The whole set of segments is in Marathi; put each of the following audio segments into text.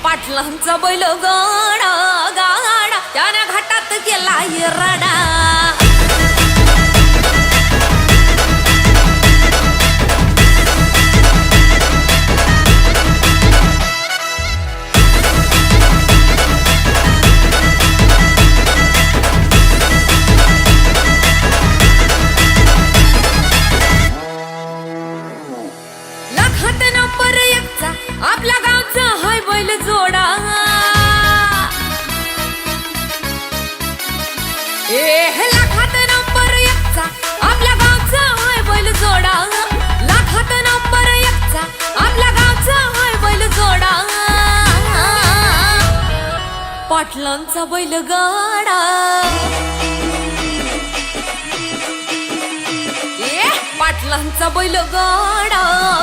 पाटलांचा बैल गाडा गाडा त्याने घाटात केला रडा लाखात नंबर एकचा आपल्या गावचा हाय बैल जोडा लाखात नंबर एकचा आपल्या गावचा हाय बैल जोडा लाखात नंबर एकचा आपल्या गावचा हाय बैल जोडा पाटलांचा बैल गाडा पाटलांचा बैल गाडा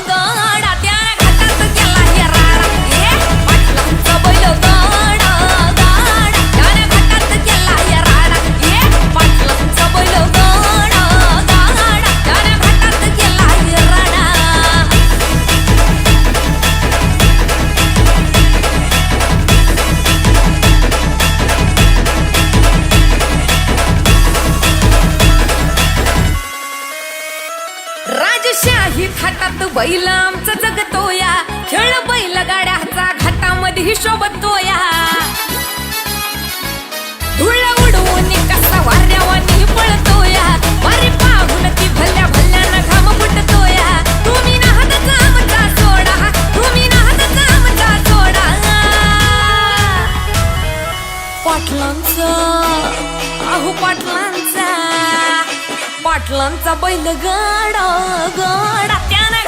गाडा त्याने घाटात केला राडा पाटलांचा बैल गाडा गाडा त्याने घाटात केला राडा पाटलांचा बैल गाडा गाडा त्याने घाटात केला राडा राजशाही थाटात बैल आमचा जगतोया खेळ बैल गाड्याचा घाटामध्ये शोभतोया धुळ उडवून कसा वाऱ्यावानी पळतोया वारी पाहून ती भल्या भल्यानं घाम फुटतोया तुम्ही नाहतचा आमचा सोडा तुम्ही नाहतचा आमचा सोडा पाटलांचा अहो पाटलांचा बैल गाडा गाडा त्याने